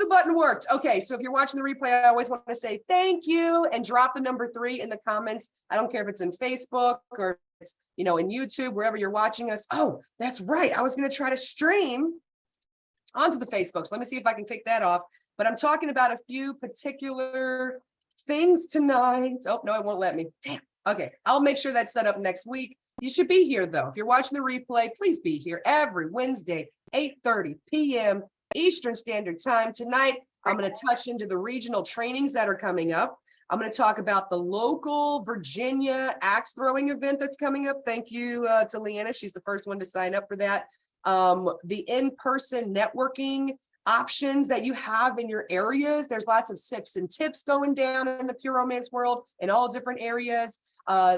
the button worked. Okay, so if you're watching the replay, I always want to say thank you and drop the number 3 in the comments. I don't care if it's in Facebook or it's, in YouTube, wherever you're watching us. Oh, that's right. I was going to try to stream onto the Facebook. So let me see if I can kick that off. But I'm talking about a few particular things tonight. Oh, no, it won't let me. Damn. Okay, I'll make sure that's set up next week. You should be here, though. If you're watching the replay, please be here every Wednesday, 8:30 p.m. Eastern Standard Time. Tonight, I'm going to touch into the regional trainings that are coming up. I'm going to talk about the local Virginia axe throwing event that's coming up. Thank you to Leanna. She's the first one to sign up for that. The in-person networking options that you have in your areas. There's lots of sips and tips going down in the pure romance world in all different areas.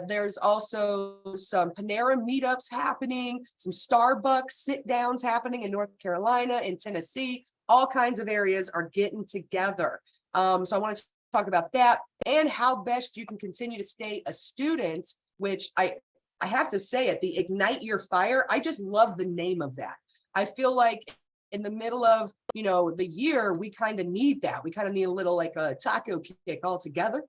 There's also some Panera meetups happening, some Starbucks sit downs happening in North Carolina, in Tennessee. All kinds of areas are getting together. So I want to talk about that and how best you can continue to stay a student, which I have to say it, the Ignite Your Fire. I just love the name of that. I feel like in the middle of, the year, we kind of need that. We kind of need a little like a taco kick all together.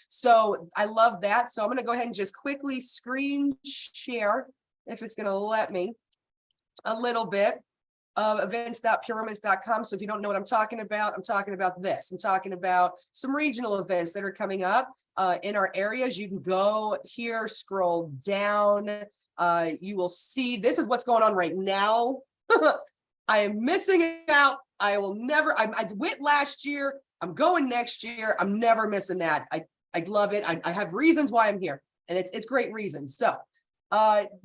So I love that. So I'm going to go ahead and just quickly screen share, if it's going to let me, a little bit of events.pureromance.com. So if you don't know what I'm talking about this. I'm talking about some regional events that are coming up in our areas. You can go here, scroll down. You will see this is what's going on right now. I am missing out. I will never, I went last year. I'm going next year. I'm never missing that. I love it. I have reasons why I'm here, and it's great reasons. So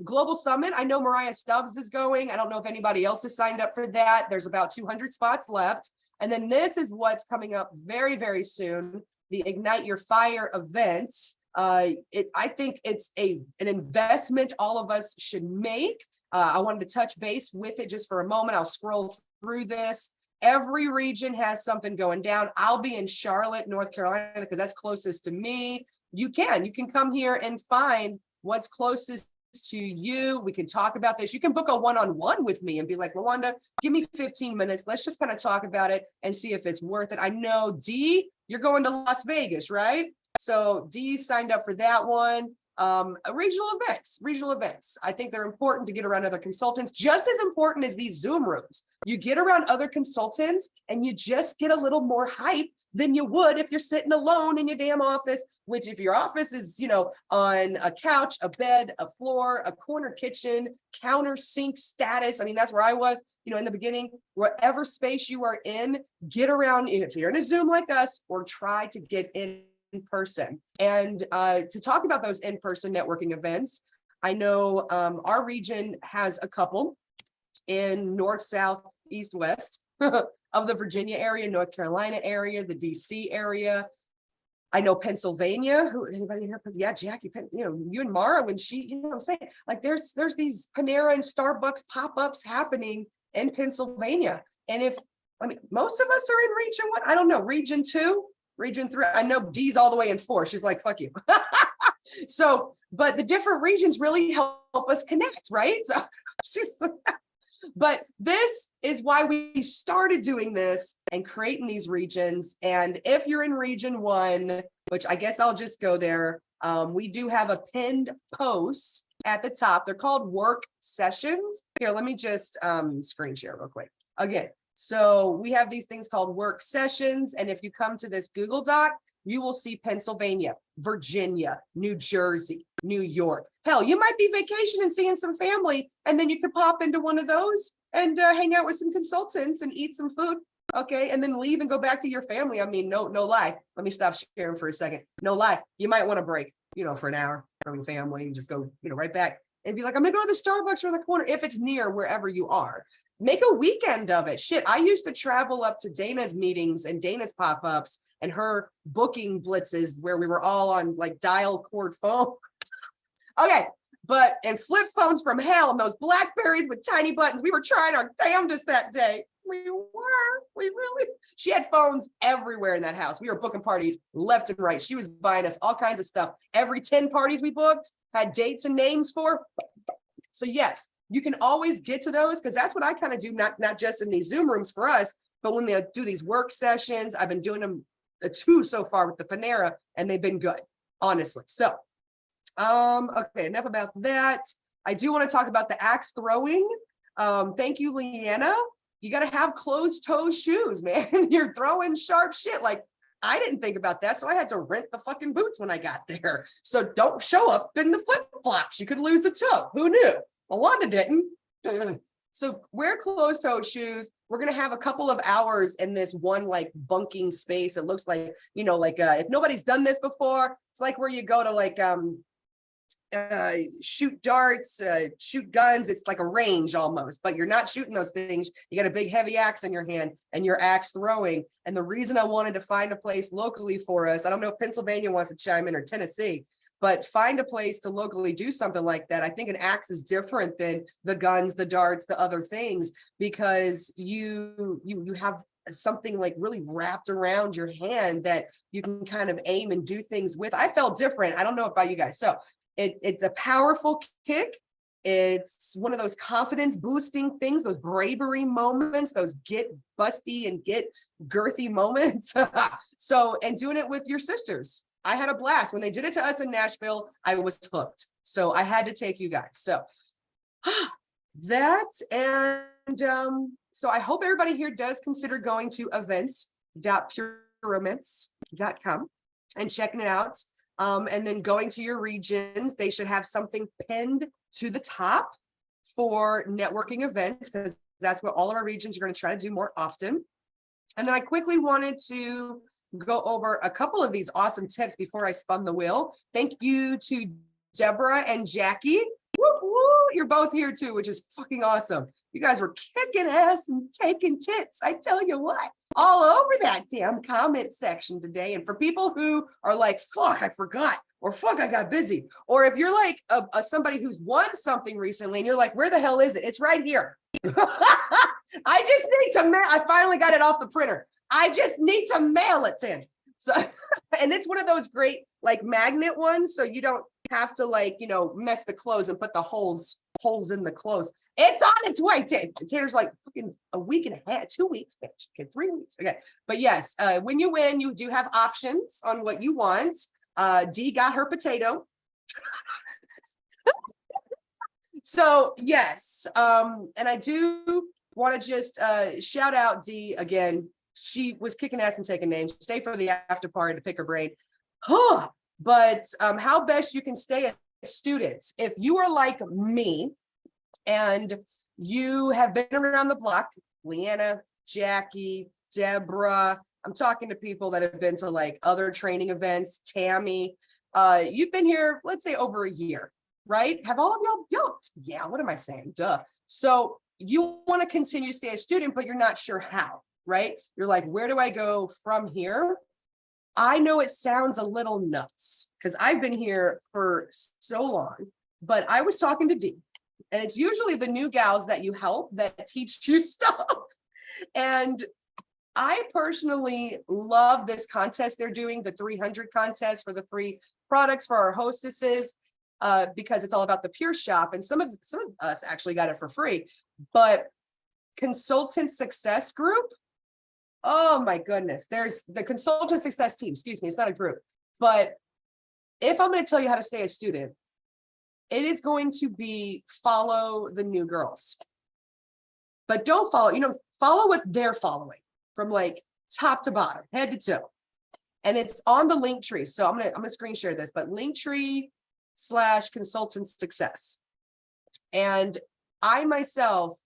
Global Summit, I know Mariah Stubbs is going. I don't know if anybody else has signed up for that. There's about 200 spots left. And then this is what's coming up very, very soon, the Ignite Your Fire event. I think it's an investment all of us should make. I wanted to touch base with it just for a moment. I'll scroll through this. Every region has something going down. I'll be in Charlotte, North Carolina, because that's closest to me. You can come here and find what's closest to you. We can talk about this. You can book a one-on-one with me and be like, LaWanda, give me 15 minutes. Let's just kind of talk about it and see if it's worth it. I know Dee, you're going to Las Vegas, right? So Dee signed up for that one. Regional events. I think they're important to get around other consultants, just as important as these Zoom rooms. You get around other consultants and you just get a little more hype than you would if you're sitting alone in your damn office, which if your office is, on a couch, a bed, a floor, a corner kitchen, counter sink status. I mean, that's where I was, in the beginning, wherever space you are in, get around, if you're in a Zoom like us, or try to get in person. And to talk about those in-person networking events, I know our region has a couple in north, south, east, west of the Virginia area, North Carolina area, the DC area. I know Pennsylvania. Anybody here? Yeah, Jackie. You and Mara, when she, I'm saying, like there's these Panera and Starbucks pop-ups happening in Pennsylvania. And most of us are in region 1. I don't know, region 2. Region 3, I know D's all the way in 4. She's like, fuck you. So, but the different regions really help us connect, right? So but this is why we started doing this and creating these regions. And if you're in region 1, which I guess I'll just go there, we do have a pinned post at the top. They're called work sessions. Here, let me just screen share real quick. Again, so we have these things called work sessions. And if you come to this Google Doc, you will see Pennsylvania, Virginia, New Jersey, New York. Hell, you might be vacationing, seeing some family, and then you could pop into one of those and hang out with some consultants and eat some food. Okay, and then leave and go back to your family. I mean, no lie. Let me stop sharing for a second. No lie. You might want to break, for an hour from your family and just go, right back and be like, I'm gonna go to the Starbucks around the corner if it's near wherever you are. Make a weekend of it. Shit, I used to travel up to Dana's meetings and Dana's pop-ups and her booking blitzes where we were all on like dial cord phone. Okay, and flip phones from hell and those Blackberries with tiny buttons. We were trying our damnedest that day. She had phones everywhere in that house. We were booking parties left and right. She was buying us all kinds of stuff. Every 10 parties we booked had dates and names for. So yes, you can always get to those, because that's what I kind of do, not just in these Zoom rooms for us, But when they do these work sessions, I've been doing them 2 so far with the Panera, and they've been good, honestly. So, okay, enough about that. I do want to talk about the axe throwing. Thank you, Leanna. You got to have closed toe shoes, man. You're throwing sharp shit. Like, I didn't think about that, so I had to rent the fucking boots when I got there. So don't show up in the flip-flops. You could lose a toe. Who knew? Well, Wanda didn't. So wear closed toe shoes. We're going to have a couple of hours in this one like bunking space. It looks like, you know, like if nobody's done this before, it's like where you go to like shoot darts, shoot guns. It's like a range almost, but you're not shooting those things. You got a big heavy axe in your hand and you're axe throwing. And the reason I wanted to find a place locally for us, I don't know if Pennsylvania wants to chime in or Tennessee, but find a place to locally do something like that. I think an axe is different than the guns, the darts, the other things, because you have something like really wrapped around your hand that you can kind of aim and do things with. I felt different. I don't know about you guys. So it's a powerful kick. It's one of those confidence boosting things, those bravery moments, those get busty and get girthy moments. So, and doing it with your sisters. I had a blast. When they did it to us in Nashville, I was hooked. So I had to take you guys. So that, and so I hope everybody here does consider going to events.pureromance.com and checking it out. And then going to your regions. They should have something pinned to the top for networking events, because that's what all of our regions are going to try to do more often. And then I quickly wanted to go over a couple of these awesome tips before I spun the wheel. Thank you to Deborah and Jackie. Woo, woo. You're both here too, which is fucking awesome. You guys were kicking ass and taking tits. I tell you what, all over that damn comment section today. And for people who are like, fuck, I forgot, or fuck, I got busy. Or if you're like somebody who's won something recently and you're like, where the hell is it? It's right here. I just need to mail. I finally got it off the printer. I just need to mail it in. So, and it's one of those great like magnet ones. So you don't have to like, you know, mess the clothes and put the holes in the clothes. It's on its way. Tanner's like fucking a week and a half, 2 weeks, bitch. Okay, 3 weeks. Okay. But yes, when you win, you do have options on what you want. Dee got her potato. So yes. And I do want to just shout out Dee again. She was kicking ass and taking names. Stay for the after party to pick her brain. But how best you can stay as students. If you are like me and you have been around the block, Leanna, Jackie, Deborah, I'm talking to people that have been to like other training events, Tammy, you've been here, let's say over a year, right? Have all of y'all yoked? Yeah, what am I saying? Duh. So you want to continue to stay a student, but you're not sure how, right? You're like, where do I go from here? I know it sounds a little nuts because I've been here for so long, but I was talking to Dee, and it's usually the new gals that you help that teach you stuff. And I personally love this contest they're doing, the 300 contest for the free products for our hostesses, because it's all about the Pure Shop. And some of us actually got it for free, but Consultant Success Group, oh my goodness, there's the Consultant Success Team, excuse me, it's not a group. But if I'm going to tell you how to stay a student, it is going to be follow the new girls. But don't follow, follow what they're following from like top to bottom, head to toe. And it's on the link tree. So I'm gonna screen share this, but linktree/consultant success. And I myself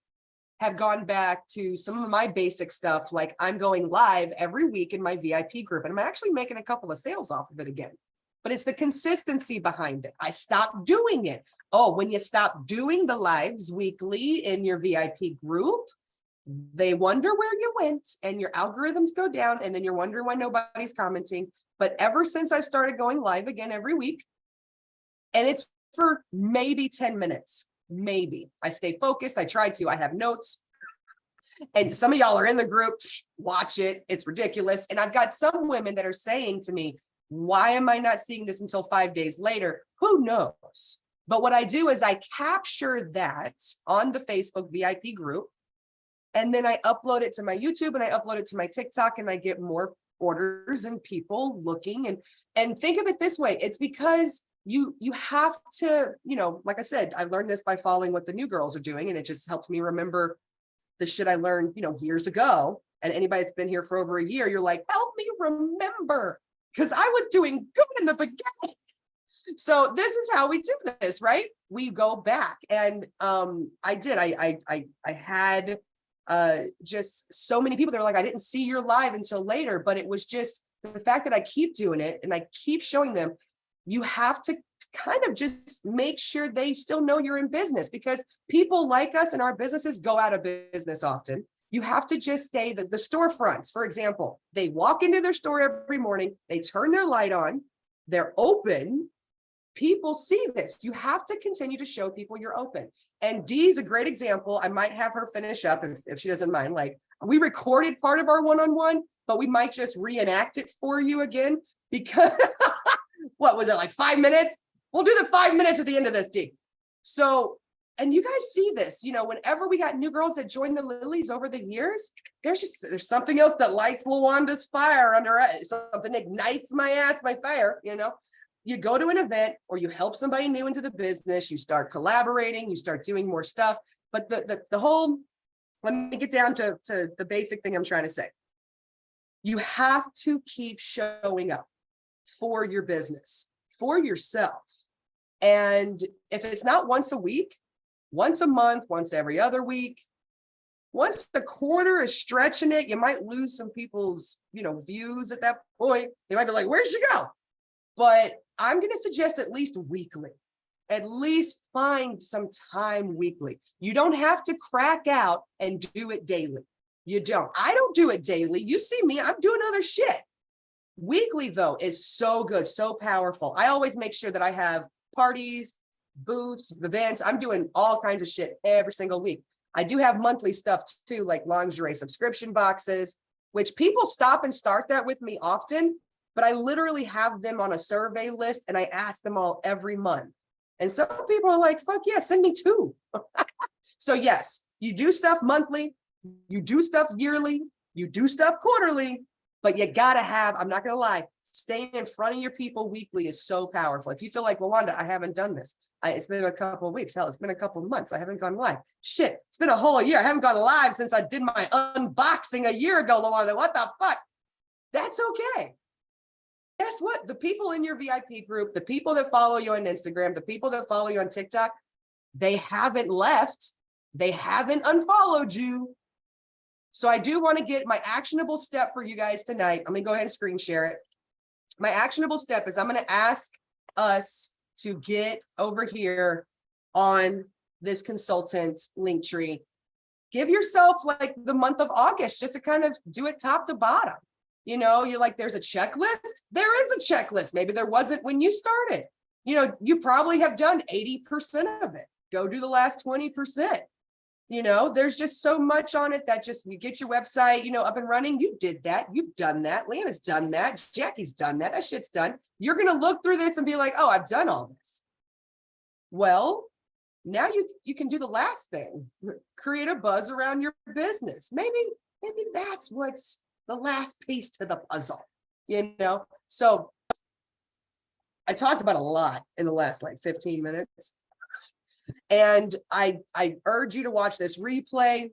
have gone back to some of my basic stuff. Like I'm going live every week in my VIP group, and I'm actually making a couple of sales off of it again. But it's the consistency behind it. I stopped doing it. Oh, when you stop doing the lives weekly in your VIP group, they wonder where you went and your algorithms go down, and then you're wondering why nobody's commenting. But ever since I started going live again every week, and it's for maybe 10 minutes, maybe. I stay focused. I try to. I have notes. And some of y'all are in the group. Watch it. It's ridiculous. And I've got some women that are saying to me, why am I not seeing this until 5 days later? Who knows? But what I do is I capture that on the Facebook VIP group. And then I upload it to my YouTube and I upload it to my TikTok and I get more orders and people looking. And think of it this way. It's because you have to, like I said, I learned this by following what the new girls are doing. And it just helps me remember the shit I learned, years ago. And anybody that's been here for over a year, you're like, help me remember, because I was doing good in the beginning. So this is how we do this, right? We go back. And I had just so many people that were like, I didn't see your live until later, but it was just the fact that I keep doing it and I keep showing them. You have to kind of just make sure they still know you're in business, because people like us and our businesses go out of business often. You have to just stay the storefronts, for example, they walk into their store every morning, they turn their light on, they're open. People see this. You have to continue to show people you're open. And Dee's a great example. I might have her finish up if she doesn't mind. Like, we recorded part of our one-on-one, but we might just reenact it for you again, because what was it, like 5 minutes? We'll do the 5 minutes at the end of this, Dee. So, and you guys see this, whenever we got new girls that joined the Lilies over the years, there's something else that lights LaWanda's fire under it. Something ignites my ass, my fire, You go to an event or you help somebody new into the business, you start collaborating, you start doing more stuff. But the whole, let me get down to the basic thing I'm trying to say. You have to keep showing up for your business, for yourself. And if it's not once a week, once a month, once every other week, once a quarter is stretching it, you might lose some people's, views at that point. They might be like, where'd she go? But I'm going to suggest at least weekly. At least find some time weekly. You don't have to crack out and do it daily. You don't. I don't do it daily. You see me, I'm doing other shit. Weekly, though, is so good, so powerful. I always make sure that I have parties, booths, events. I'm doing all kinds of shit every single week. I do have monthly stuff too, like lingerie subscription boxes, which people stop and start that with me often, but I literally have them on a survey list and I ask them all every month. And some people are like, fuck yeah, send me 2. So yes, you do stuff monthly, you do stuff yearly, you do stuff quarterly, but you gotta have, I'm not gonna lie, staying in front of your people weekly is so powerful. If you feel like, LaWanda, I haven't done this. It's been a couple of weeks. Hell, it's been a couple of months. I haven't gone live. Shit, it's been a whole year. I haven't gone live since I did my unboxing a year ago, LaWanda. What the fuck? That's okay. Guess what? The people in your VIP group, the people that follow you on Instagram, the people that follow you on TikTok, they haven't left. They haven't unfollowed you. So I do want to get my actionable step for you guys tonight. I'm going to go ahead and screen share it. My actionable step is I'm going to ask us to get over here on this consultant link tree. Give yourself like the month of August just to kind of do it top to bottom. You're like, there's a checklist. There is a checklist. Maybe there wasn't when you started. You probably have done 80% of it. Go do the last 20%. There's just so much on it that just you get your website, up and running. You did that. You've done that. Leanna's done that. Jackie's done that. That shit's done. You're going to look through this and be like, oh, I've done all this. Well, now you can do the last thing, create a buzz around your business. Maybe that's what's the last piece to the puzzle, So I talked about a lot in the last 15 minutes. And I urge you to watch this replay,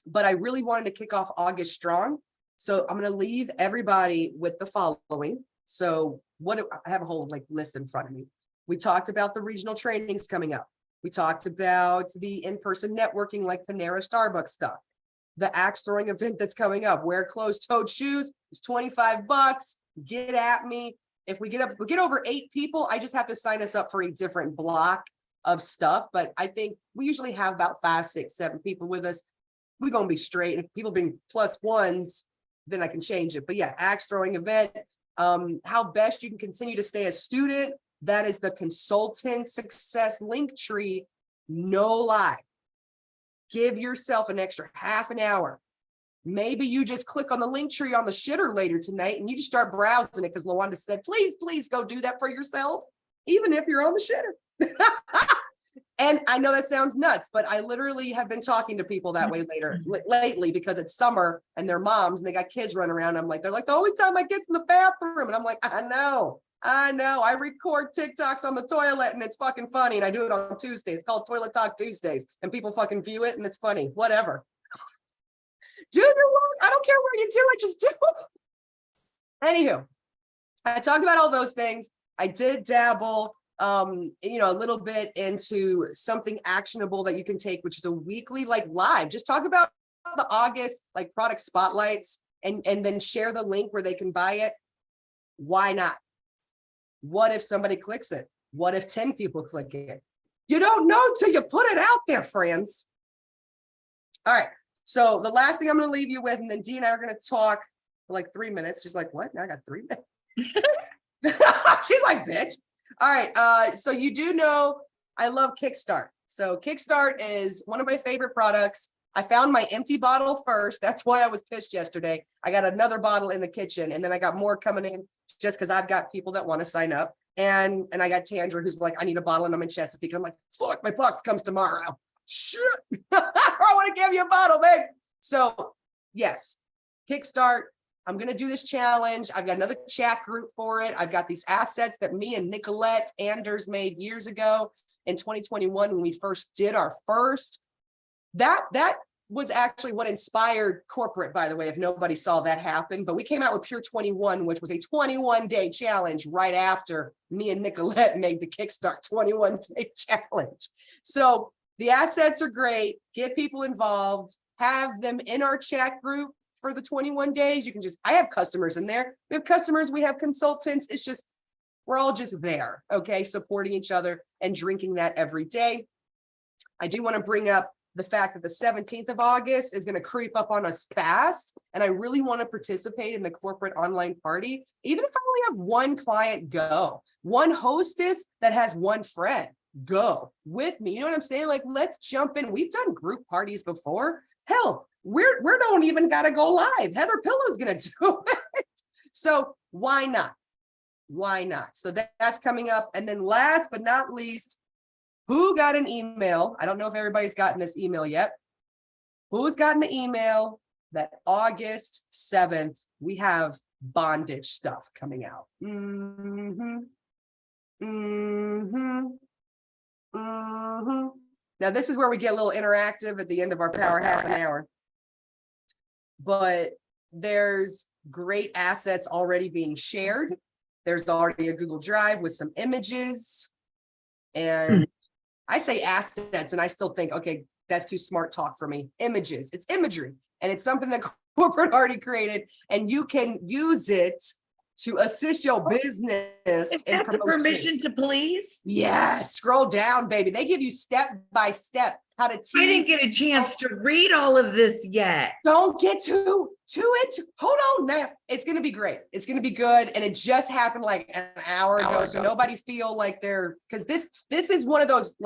but I really wanted to kick off August strong. So I'm going to leave everybody with the following. So I have a whole list in front of me. We talked about the regional trainings coming up. We talked about the in-person networking like Panera Starbucks stuff. The axe throwing event that's coming up. Wear closed-toed shoes. It's $25. Get at me. If we get over 8 people, I just have to sign us up for a different block of stuff. But I think we usually have about 5, 6, 7 people with us. We're gonna be straight. If people being +1s, then I can change it. But yeah, axe throwing event. How best you can continue to stay a student. That is the consultant success link tree. No lie. Give yourself an extra half an hour. Maybe you just click on the link tree on the shitter later tonight and you just start browsing it because LaWanda said, please go do that for yourself, even if you're on the shitter. And I know that sounds nuts, but I literally have been talking to people that way lately because it's summer and they're moms and they got kids running around. They're like, the only time my kid's in the bathroom. And I'm like, I know. I record TikToks on the toilet and it's fucking funny. And I do it on Tuesdays. It's called Toilet Talk Tuesdays. And people fucking view it and it's funny. Whatever. Do your work. I don't care where you do it. Just do it. Anywho, I talked about all those things. I did dabble a little bit into something actionable that you can take, which is a weekly live. Just talk about the August product spotlights and then share the link where they can buy it. Why not? What if somebody clicks it? What if 10 people click it? You don't know till you put it out there, friends. All right. So the last thing I'm going to leave you with, and then Dee and I are going to talk for 3 minutes. She's like, what? Now I got 3 minutes. She's like, bitch. All right. So you do know I love Kickstart. So Kickstart is one of my favorite products. I found my empty bottle first. That's why I was pissed yesterday. I got another bottle in the kitchen and then I got more coming in just because I've got people that want to sign up. And I got Tandra who's like, I need a bottle and I'm in Chesapeake. I'm like, fuck, my box comes tomorrow. Shit. I want to give you a bottle, babe. So yes, Kickstart. I'm going to do this challenge. I've got another chat group for it. I've got these assets that me and Nicolette Anders made years ago in 2021 when we first did our first. That was actually what inspired corporate, by the way, if nobody saw that happen. But we came out with Pure 21, which was a 21-day challenge right after me and Nicolette made the Kickstart 21-day challenge. So the assets are great. Get people involved. Have them in our chat group for the 21 days. You can I have customers in there. We have customers, we have consultants. It's just, we're all just there, okay? Supporting each other and drinking that every day. I do want to bring up the fact that the 17th of August is going to creep up on us fast. And I really want to participate in the corporate online party. Even if I only have one client go, one hostess that has one friend go with me. You know what I'm saying? Let's jump in. We've done group parties before. Hell, we don't even got to go live. Heather Pillow's going to do it. So why not? Why not? So that's coming up. And then last but not least, who got an email? I don't know if everybody's gotten this email yet. Who's gotten the email that August 7th, we have bondage stuff coming out? Now, this is where we get a little interactive at the end of our power half an hour. But there's great assets already being shared. There's already a Google Drive with some images. And I say assets, and I still think, okay, that's too smart talk for me. Images, it's imagery. And it's something that corporate already created, and you can use it to assist your business. Is that the permission to please? Yes, scroll down, baby. They give you step by step how to tease. I didn't get a chance to read all of this yet. Don't get to it. Hold on now. It's going to be great. It's going to be good. And it just happened an hour ago. So nobody feel like they're, because this is one of those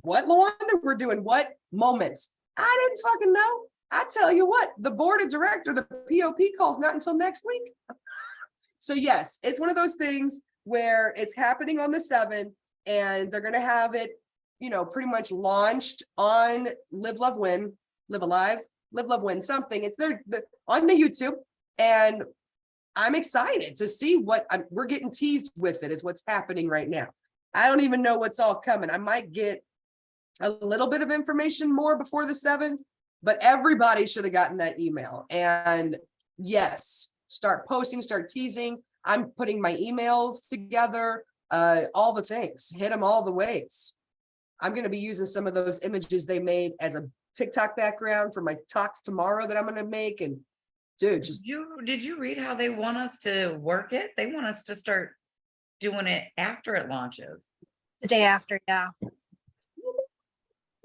what, Luana? We're doing what moments? I didn't fucking know. I tell you what, the board of director, the POP calls not until next week. So yes, it's one of those things where it's happening on the 7th and they're going to have it, pretty much launched on Live, Love, Win, Live Alive, Live, Love, Win, something. It's there on the YouTube. And I'm excited to see what we're getting teased with it is what's happening right now. I don't even know what's all coming. I might get a little bit of information more before the 7th, but everybody should have gotten that email. And yes, start posting, start teasing. I'm putting my emails together, all the things, hit them all the ways. I'm going to be using some of those images they made as a TikTok background for my talks tomorrow that I'm going to make. And dude, did you read how they want us to work it? They want us to start doing it after it launches. The day after, yeah.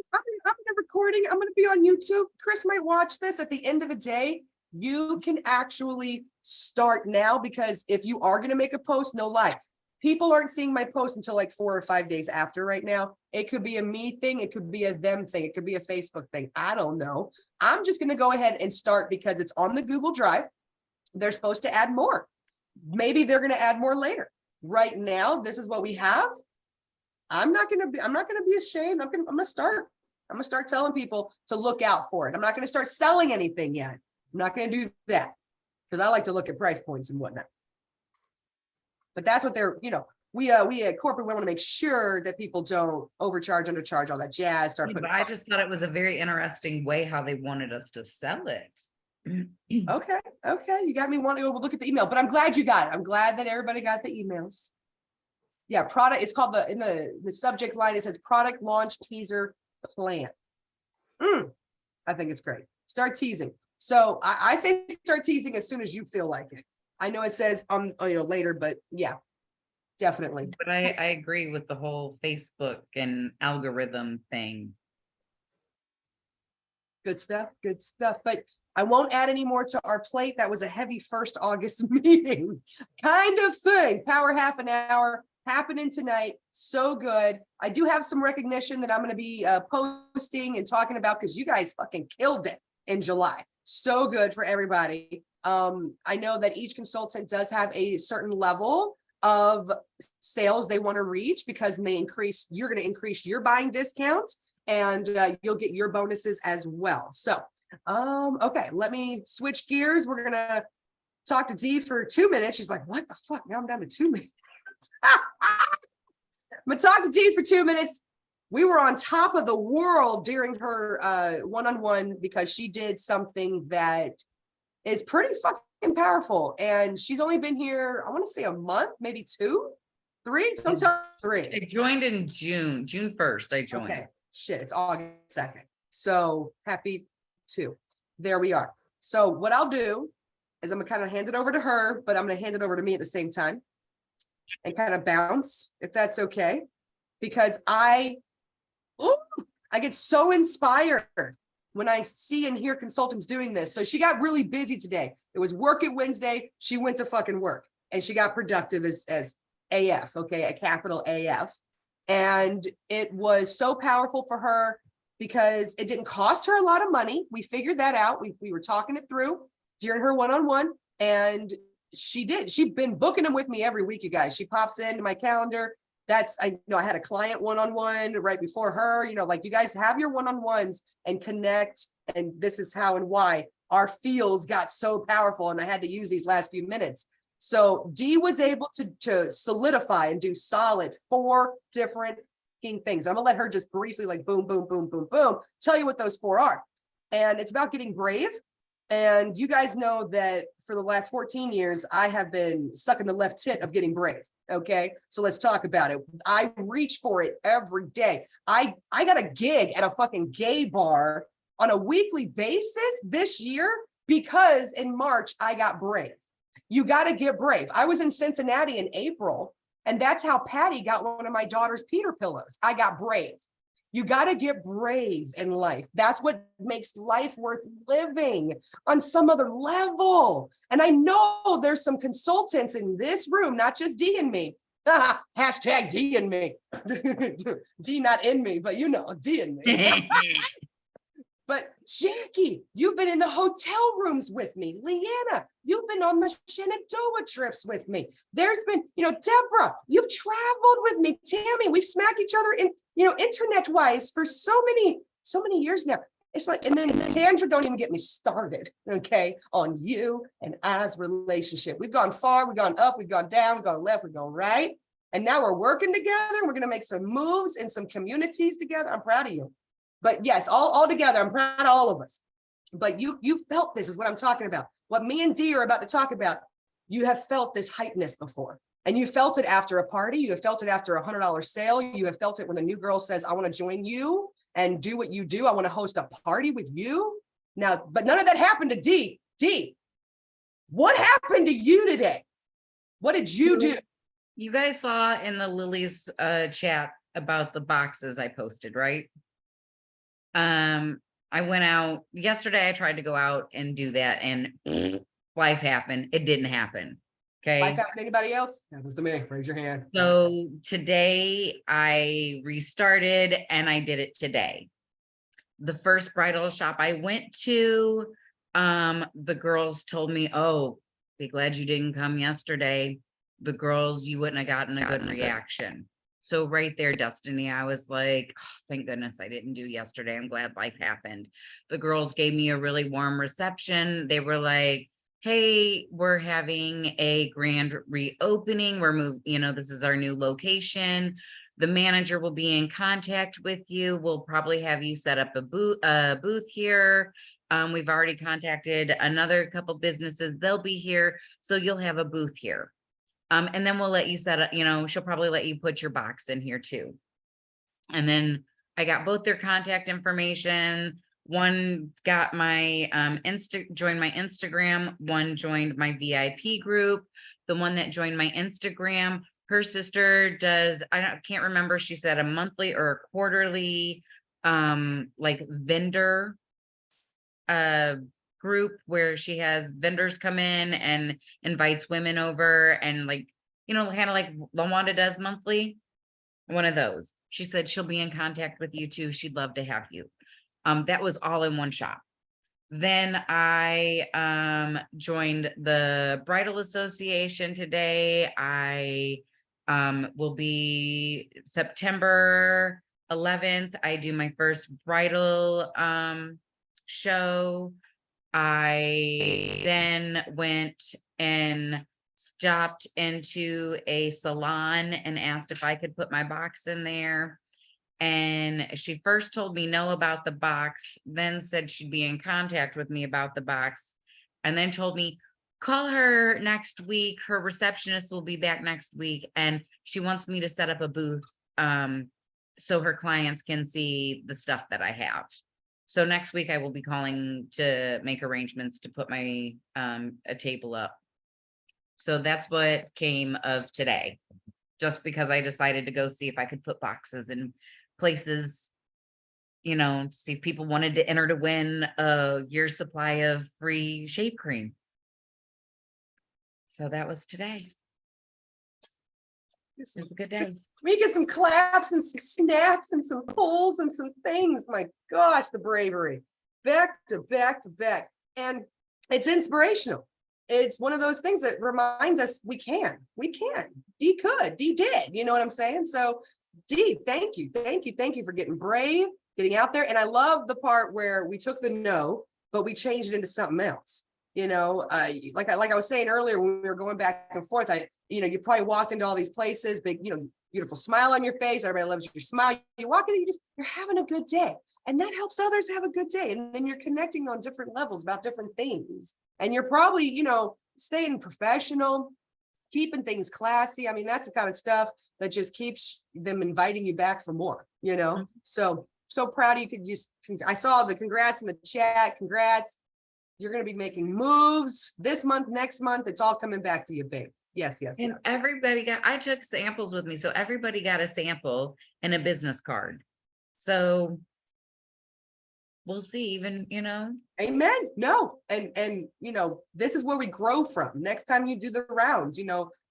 I'm recording. I'm going to be on YouTube. Chris might watch this. At the end of the day, you can actually start now, because if you are going to make a post, no lie, people aren't seeing my post until 4 or 5 days after right now. It could be a me thing. It could be a them thing. It could be a Facebook thing. I don't know. I'm just going to go ahead and start because it's on the Google Drive. They're supposed to add more. Maybe they're going to add more later. Right now, this is what we have. I'm not gonna be ashamed. I'm gonna start telling people to look out for it. I'm not gonna start selling anything yet. I'm not gonna do that because I like to look at price points and whatnot. But that's what they're, we at corporate, we want to make sure that people don't overcharge, undercharge, all that jazz. Start But putting. I just thought it was a very interesting way how they wanted us to sell it. Okay, you got me wanting to go look at the email, but I'm glad you got it. I'm glad that everybody got the emails. Yeah, product. It's called in the subject line. It says product launch teaser plan. I think it's great. Start teasing. So I say start teasing as soon as you feel like it. I know it says later, but yeah, definitely. But I agree with the whole Facebook and algorithm thing. Good stuff. Good stuff. But I won't add any more to our plate. That was a heavy 1st August meeting kind of thing. Power half an hour happening tonight. So good. I do have some recognition that I'm going to be posting and talking about because you guys fucking killed it in July. So good for everybody. I know that each consultant does have a certain level of sales they want to reach because you're going to increase your buying discounts and you'll get your bonuses as well. So, okay, let me switch gears. We're going to talk to Dee for 2 minutes. She's like, what the fuck? Now I'm down to 2 minutes. I'm going to talk to Dee for 2 minutes. We were on top of the world during her one-on-one because she did something that is pretty fucking powerful. And she's only been here, I want to say a month, maybe 2, 3. Don't tell 3. I joined in June 1st. I joined. Okay, shit, it's August 2nd. So happy 2. There we are. So what I'll do is I'm gonna kind of hand it over to her, but I'm gonna hand it over to me at the same time and kind of bounce, if that's okay, because I get so inspired when I see and hear consultants doing this. So she got really busy today. It was work it Wednesday. She went to fucking work and she got productive as AF, okay, a capital AF. And it was so powerful for her because it didn't cost her a lot of money. We figured that out. We were talking it through during her one-on-one and she did. She'd been booking them with me every week, you guys. She pops into my calendar. I had a client one-on-one right before her, like you guys have your one-on-ones and connect. And this is how and why our feels got so powerful. And I had to use these last few minutes. So Dee was able to solidify and do solid 4 different things. I'm gonna let her just briefly like boom, boom, boom, boom, boom, tell you what those 4 are. And it's about getting brave. And you guys know that for the last 14 years, I have been sucking the left tit of getting brave. Okay, so let's talk about it. I reach for it every day. I got a gig at a fucking gay bar on a weekly basis this year because in March I got brave. You got to get brave. I was in Cincinnati in April, and that's how Patty got one of my daughter's Peter pillows. I got brave. You got to get brave in life. That's what makes life worth living on some other level. And I know there's some consultants in this room, not just Dee and me. Hashtag Dee and me. Dee not in me, but Dee and me. But Jackie, you've been in the hotel rooms with me. Leanna, you've been on the Shenandoah trips with me. There's been, Deborah, you've traveled with me. Tammy, we've smacked each other in, internet wise for so many years now. It's like, and then Tandra, don't even get me started, okay, on you and I's relationship. We've gone far, we've gone up, we've gone down, we've gone left, we've gone right. And now we're working together. We're going to make some moves in some communities together. I'm proud of you. But yes, all together, I'm proud of all of us. But you felt this is what I'm talking about. What me and Dee are about to talk about, you have felt this hypeness before. And you felt it after a party. You have felt it after a $100 sale. You have felt it when the new girl says, I want to join you and do what you do. I want to host a party with you. Now, but none of that happened to Dee. Dee, what happened to you today? What did you do? You guys saw in the Lilies chat about the boxes I posted, right? I went out yesterday. I tried to go out and do that and life happened. It didn't happen. Okay. Life happened to anybody else? Happens to me. Raise your hand. So today I restarted and I did it today. The first bridal shop I went to, the girls told me, oh, be glad you didn't come yesterday. The girls, you wouldn't have gotten a good reaction. So right there, Destiny, I was like, "Oh, thank goodness I didn't do yesterday. I'm glad life happened." The girls gave me a really warm reception. They were like, "Hey, we're having a grand reopening. We're moving, this is our new location. The manager will be in contact with you. We'll probably have you set up a booth here. We've already contacted another couple businesses. They'll be here. So you'll have a booth here. And then we'll let you set up, she'll probably let you put your box in here too." And then I got both their contact information. One got my joined my Instagram, one joined my VIP group. The one that joined my Instagram, her sister does, can't remember, she said a monthly or a quarterly like vendor group where she has vendors come in and invites women over and like, kind of like LaWanda does monthly, one of those. She said she'll be in contact with you too. She'd love to have you. That was all in one shop. Then I joined the Bridal Association today. I will be September 11th. I do my first bridal show. I then went and stopped into a salon and asked if I could put my box in there. And she first told me no about the box, then said she'd be in contact with me about the box, and then told me, call her next week. Her receptionist will be back next week, and she wants me to set up a booth so her clients can see the stuff that I have. So next week I will be calling to make arrangements to put my a table up. So that's what came of today, just because I decided to go see if I could put boxes in places, to see if people wanted to enter to win a year's supply of free shave cream. So that was today. It was a good day. We get some claps and some snaps and some pulls and some things. My gosh, the bravery. Back to back to back. And it's inspirational. It's one of those things that reminds us we can. Dee could, Dee did. You know what I'm saying? So Dee, thank you for getting brave, getting out there. And I love the part where we took the no, but we changed it into something else. Like I was saying earlier, when we were going back and forth, you probably walked into all these places, big, beautiful smile on your face. Everybody loves your smile. You walk in, you're having a good day. And that helps others have a good day. And then you're connecting on different levels about different things. And you're probably, staying professional, keeping things classy. I mean, that's the kind of stuff that just keeps them inviting you back for more, Mm-hmm. So proud of you. I saw the congrats in the chat. Congrats. You're going to be making moves this month, next month. It's all coming back to you, babe. Yes. And everybody I took samples with me. So everybody got a sample and a business card. So we'll see, even, Amen. No. And this is where we grow from. Next time you do the rounds,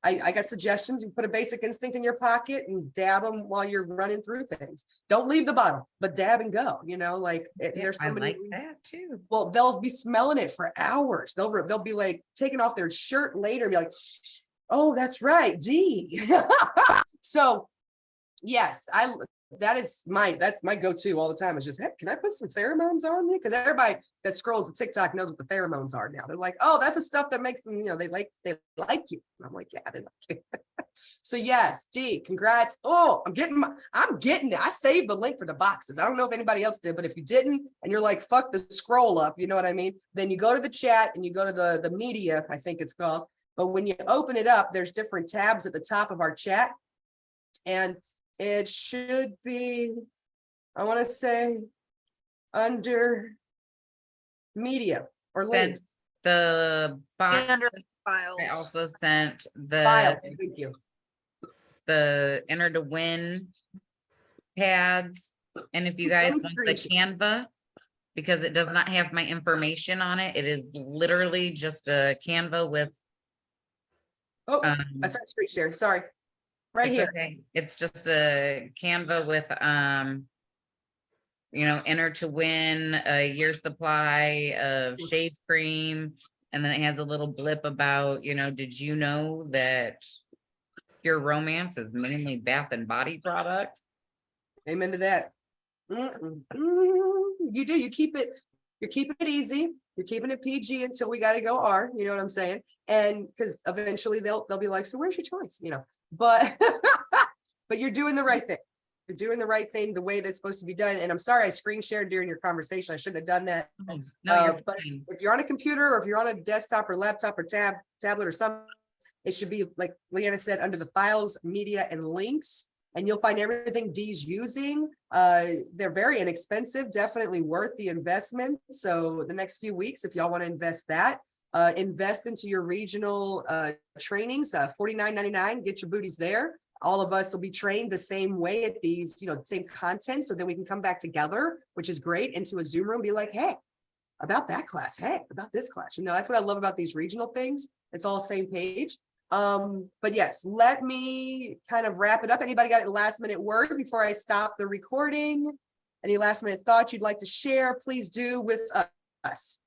I got suggestions. You put a Basic Instinct in your pocket and dab them while you're running through things. Don't leave the bottle, but dab and go, there's so many. I like that too. Well, they'll be smelling it for hours. They'll be like taking off their shirt later and be like, oh, that's right, Dee. So yes, that's my go-to all the time, is just, hey, can I put some pheromones on you? Because everybody that scrolls the TikTok knows what the pheromones are now. They're like, oh, that's the stuff that makes them, they like you. And I'm like, yeah, they like you. So yes, Dee, congrats. Oh, I'm getting it. I saved the link for the boxes. I don't know if anybody else did, but if you didn't and you're like, fuck the scroll up, you know what I mean? Then you go to the chat and you go to the media, I think it's called. But when you open it up, there's different tabs at the top of our chat. And it should be, I want to say, under media or links. The box. Under files. I also sent the Files. Thank you. the enter to win pads. And if you guys want the Canva, because it does not have my information on it, it is literally just a Canva with. Oh, I started screen share. Sorry. Right here. Okay. It's just a Canva with, enter to win a year's supply of shave cream. And then it has a little blip about, did you know that Pure Romance is mainly bath and body products. Amen to that. You do, you're keeping it easy. You're keeping it PG until we got to go R, you know what I'm saying? And because eventually they'll be like, so where's your choice? You know, but but you're doing the right thing. You're doing the right thing the way that's supposed to be done. And I'm sorry I screen shared during your conversation. I shouldn't have done that. Oh, no, you're But fine. if you're on a computer or if you're on a desktop or laptop or tablet or something, it should be like Leanna said, under the files, media, and links. And you'll find everything Dee's using. They're very inexpensive, definitely worth the investment. So the next few weeks, if y'all want to invest that, invest into your regional trainings, $49.99, get your booties there. All of us will be trained the same way at these, you know, same content. So then we can come back together, which is great, into a Zoom room, be like, hey, about that class, hey, about this class. You know, that's what I love about these regional things. It's all same page. But yes, let me kind of wrap it up. Anybody got a last minute word before I stop the recording? Any last minute thoughts you'd like to share? Please do with us.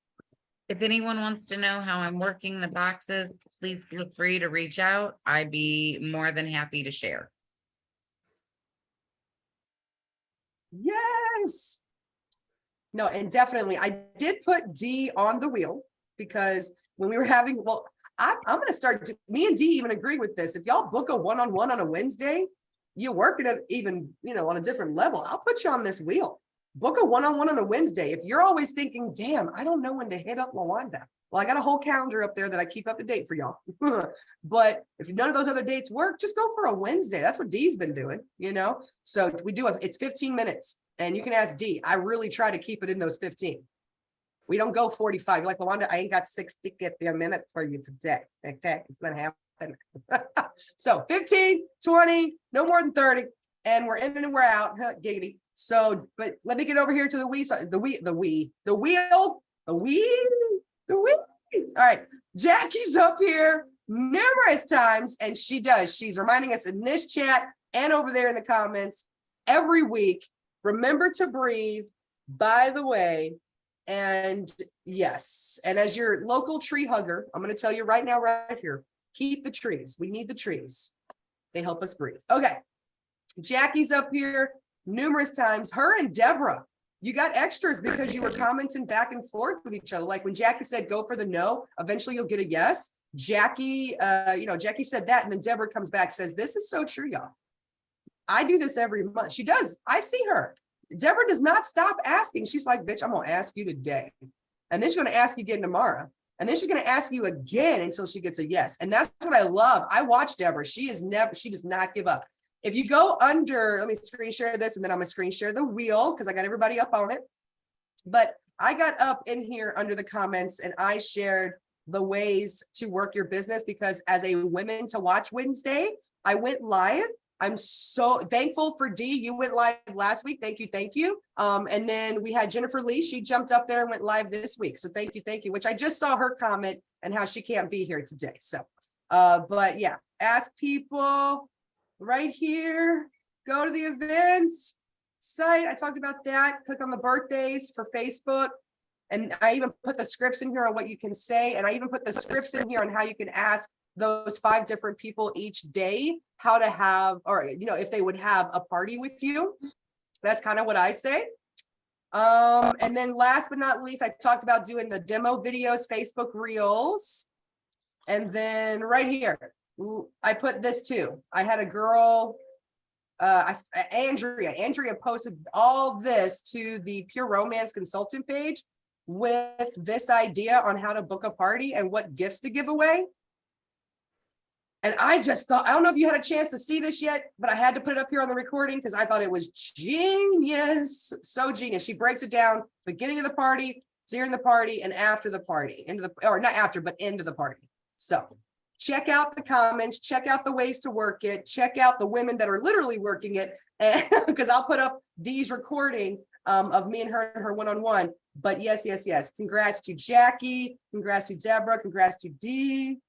If anyone wants to know how I'm working the boxes, please feel free to reach out. I'd be more than happy to share. Yes. No, and definitely, I did put D on the wheel because when we were having, well, I'm going to start, me and D even agree with this. If y'all book a one-on-one on a Wednesday, you're working at even, you know, on a different level. I'll put you on this wheel. Book a one-on-one on a Wednesday. If you're always thinking, damn, I don't know when to hit up LaWanda. Well, I got a whole calendar up there that I keep up to date for y'all. But if none of those other dates work, just go for a Wednesday. That's what D's been doing, you know? So we do it's 15 minutes and you can ask D. I really try to keep it in those 15. We don't go 45. You're like, LaWanda, I ain't got 60 minutes for you today. Okay, it's not happening. So 15, 20, no more than 30. And we're in and we're out. Giggity. So, but let me get over here to the wheel. All right. Jackie's up here numerous times, and she's reminding us in this chat and over there in the comments every week. Remember to breathe, by the way. And yes, and as your local tree hugger, I'm going to tell you right now, right here, keep the trees. We need the trees. They help us breathe. Okay. Jackie's up here numerous times. Her and Deborah, you got extras because you were commenting back and forth with each other. Like when Jackie said, go for the no, eventually you'll get a yes. Jackie, Jackie said that. And then Deborah comes back, says, this is so true, y'all. I do this every month. She does. I see her. Deborah does not stop asking. She's like, bitch, I'm going to ask you today. And then she's going to ask you again tomorrow. And then she's going to ask you again until she gets a yes. And that's what I love. I watch Deborah. She does not give up. If you go under, let me screen share this, and then I'm going to screen share the wheel because I got everybody up on it. But I got up in here under the comments and I shared the ways to work your business because as a Women to Watch Wednesday, I went live. I'm so thankful for D. You went live last week. Thank you. Thank you. And then we had Jennifer Lee. She jumped up there and went live this week. So thank you. Thank you, which I just saw her comment and how she can't be here today. So, but yeah, ask people right here. Go to the events site. I talked about that. Click on the birthdays for Facebook. And I even put the scripts in here on what you can say. And I even put the scripts in here on how you can ask those 5 different people each day how to have, or, you know, if they would have a party with you. That's kind of what I say. And then last but not least, I talked about doing the demo videos, Facebook Reels. And then right here, I put this too. I had a girl, Andrea posted all this to the Pure Romance consultant page with this idea on how to book a party and what gifts to give away. And I just thought, I don't know if you had a chance to see this yet, but I had to put it up here on the recording because I thought it was genius. So genius. She breaks it down, beginning of the party, during the party, and after the party, or not after, but into the party. So check out the comments, check out the ways to work it, check out the women that are literally working it, because I'll put up Dee's recording of me and her one-on-one. But yes. Congrats to Jackie, congrats to Deborah, congrats to Dee.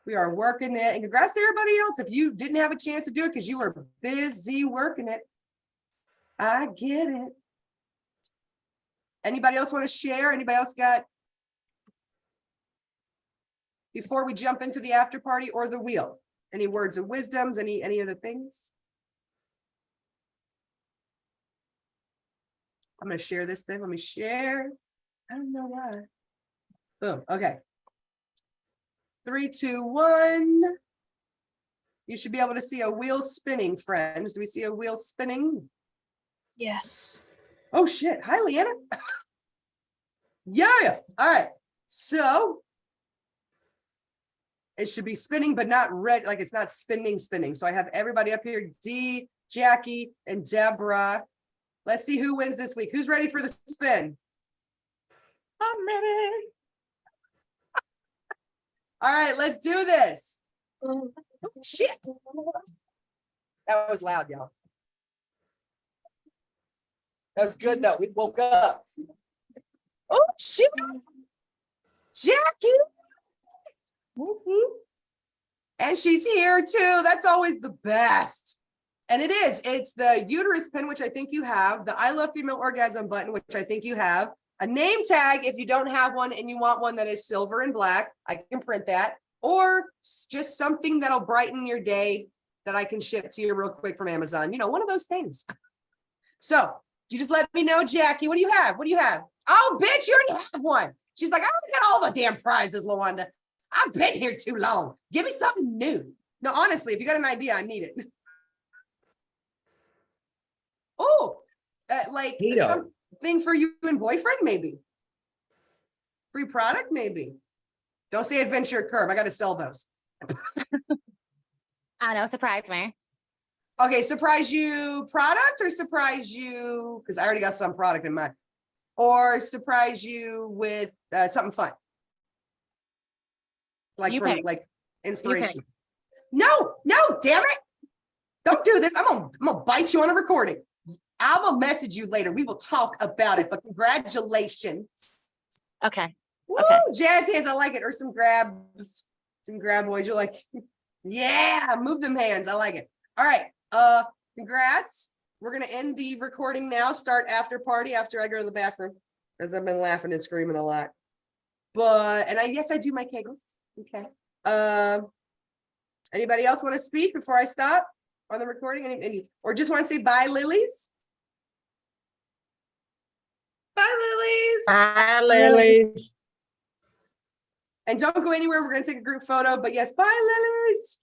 We are working it, and congrats to everybody else. If you didn't have a chance to do it because you were busy working it, I get it. Anybody else want to share? Anybody else got, before we jump into the after party or the wheel? Any words of wisdoms, any other things? I'm gonna share this thing. Let me share. I don't know why. Boom. Okay. 3, 2, 1. You should be able to see a wheel spinning, friends. Do we see a wheel spinning? Yes. Oh shit. Hi, Leanna. Yeah. All right. So it should be spinning, but not red, like it's not spinning. So I have everybody up here, Dee, Jackie, and Deborah. Let's see who wins this week. Who's ready for the spin? I'm ready. All right, let's do this. Oh, shit. That was loud, y'all. That was good though. We woke up. Oh shit. Jackie. And she's here too. That's always the best. And it is. It's the uterus pin, which I think you have, the I love female orgasm button, which I think you have, a name tag if you don't have one and you want one that is silver and black, I can print that, or just something that'll brighten your day that I can ship to you real quick from Amazon. You know, one of those things. So you just let me know, Jackie, what do you have? What do you have? Oh, bitch, you already have one. She's like, I already got all the damn prizes, Lawanda. I've been here too long. Give me something new. No, honestly, if you got an idea, I need it. Oh, like something for you and boyfriend, maybe. Free product, maybe. Don't say adventure curve. I got to sell those. I know, surprise me. Okay, surprise you product or surprise you, because I already got some product in mind, or surprise you with something fun. Like You from pick. like inspiration. No, damn it. Don't do this. I'm gonna bite you on a recording. I will message you later. We will talk about it, but congratulations. Okay. Woo, Okay. jazz hands, I like it. Or some grab boys. You're like, yeah, move them hands. I like it. All right. Congrats. We're gonna end the recording now. Start after party after I go to the bathroom, because I've been laughing and screaming a lot. But yes, I do my kegels. Okay. Anybody else want to speak before I stop on the recording? Any or just want to say bye, Lilies? Bye, Lilies. Bye, Lilies. And don't go anywhere. We're going to take a group photo. But yes, bye, Lilies.